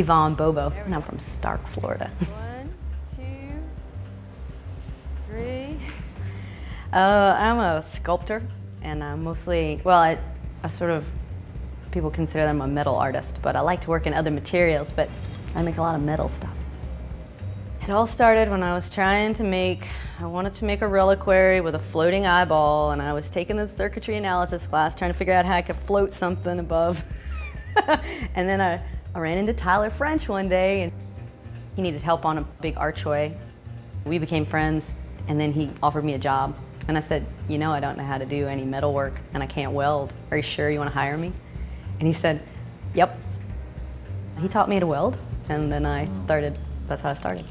Yvonne Bobo, and I'm from Stark, Florida. 1, 2, 3. I'm a sculptor, and I'm mostly, well, I sort of, people consider that I'm a metal artist, but I like to work in other materials, but I make a lot of metal stuff. It all started when I was trying to I wanted to make a reliquary with a floating eyeball, and I was taking this circuitry analysis class trying to figure out how I could float something above. And then I ran into Tyler French one day, and he needed help on a big archway. We became friends, and then he offered me a job. And I said, you know, I don't know how to do any metal work, and I can't weld. Are you sure you want to hire me? And he said, yep. He taught me to weld, and then that's how I started.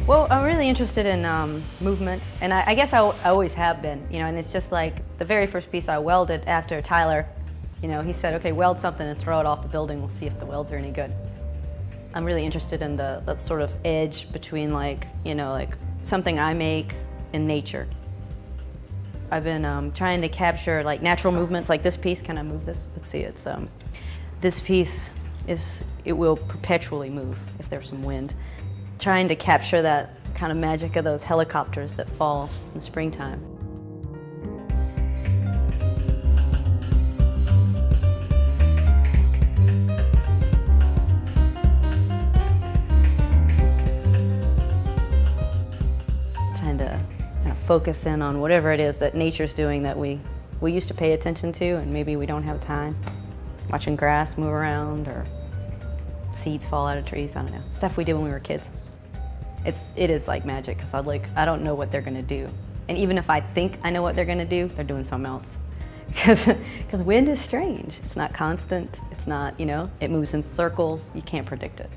Well, I'm really interested in movement, and I guess I always have been, you know, and it's just like the very first piece I welded after Tyler, you know, he said, okay, weld something and throw it off the building, we'll see if the welds are any good. I'm really interested in that sort of edge between, like, you know, like something I make in nature. I've been trying to capture like natural movements, like this piece. Can I move this? Let's see, this piece it will perpetually move if there's some wind. Trying to capture that kind of magic of those helicopters that fall in the springtime. Trying to kind of focus in on whatever it is that nature's doing that we used to pay attention to, and maybe we don't have time. Watching grass move around or seeds fall out of trees, I don't know. Stuff we did when we were kids. It is like magic, because I don't know what they're gonna do. And even if I think I know what they're gonna do, they're doing something else. Because wind is strange. It's not constant, it's not, you know, it moves in circles, you can't predict it.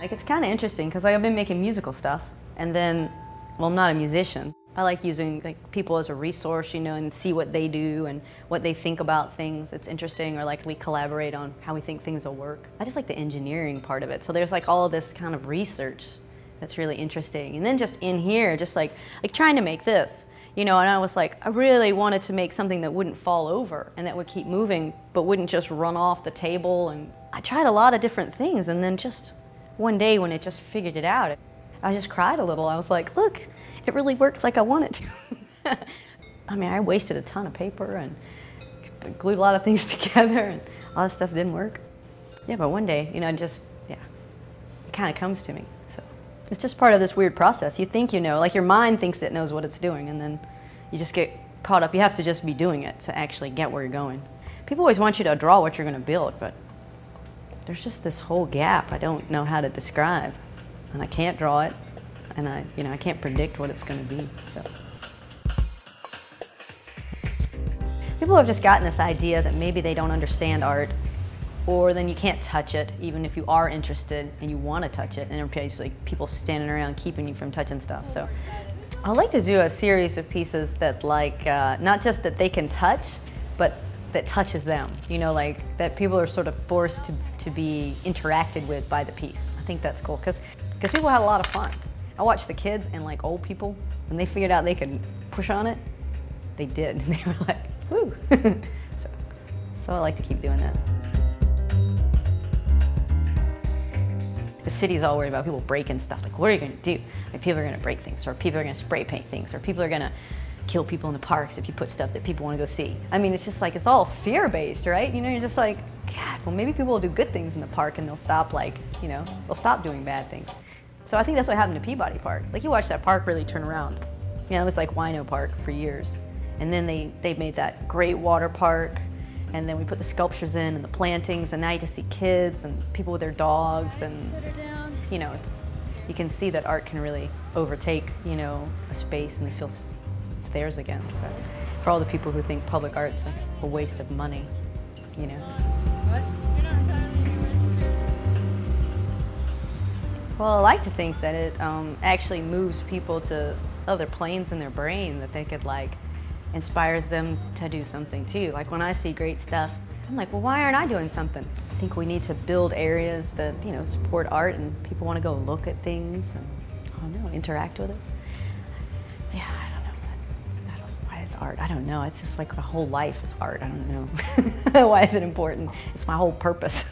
Like, it's kind of interesting, because I've been making musical stuff, and then, well, I'm not a musician. I like using like people as a resource, you know, and see what they do and what they think about things. It's interesting, or like we collaborate on how we think things will work. I just like the engineering part of it. So there's like all of this kind of research that's really interesting. And then just in here, just like trying to make this, you know, and I was like, I really wanted to make something that wouldn't fall over and that would keep moving, but wouldn't just run off the table. And I tried a lot of different things, and then just one day when it just figured it out, I just cried a little. I was like, look, it really works like I want it to. I mean, I wasted a ton of paper and glued a lot of things together, and all this stuff didn't work. Yeah, but one day, you know, it kind of comes to me. So it's just part of this weird process. You think you know, like your mind thinks it knows what it's doing, and then you just get caught up. You have to just be doing it to actually get where you're going. People always want you to draw what you're going to build, but there's just this whole gap I don't know how to describe, and I can't draw it. And I can't predict what it's going to be. So people have just gotten this idea that maybe they don't understand art, or then you can't touch it, even if you are interested and you want to touch it. And there's like people standing around keeping you from touching stuff. So I'd like to do a series of pieces that, like, not just that they can touch, but that touches them. You know, like that people are sort of forced to be interacted with by the piece. I think that's cool, because people had a lot of fun. I watched the kids and like old people, when they figured out they could push on it, they did. They were like, woo. So I like to keep doing that. The city's all worried about people breaking stuff. Like, what are you gonna do? Like, people are gonna break things, or people are gonna spray paint things, or people are gonna kill people in the parks if you put stuff that people wanna go see. I mean, it's just like, it's all fear-based, right? You know, you're just like, God, well, maybe people will do good things in the park, and they'll stop, like, you know, they'll stop doing bad things. So I think that's what happened to Peabody Park. Like, you watch that park really turn around. You know, it was like Wino Park for years. And then they made that great water park, and then we put the sculptures in and the plantings, and now you just see kids and people with their dogs, and it's, you know, you can see that art can really overtake, you know, a space, and they feel it's theirs again. So for all the people who think public art's a waste of money, you know. Well, I like to think that it actually moves people to other planes in their brain, that they could, like, inspires them to do something too. Like, when I see great stuff, I'm like, well, why aren't I doing something? I think we need to build areas that, you know, support art and people want to go look at things and, I don't know, interact with it. Yeah, I don't know why it's art. I don't know. It's just like my whole life is art. I don't know. Why is it important? It's my whole purpose.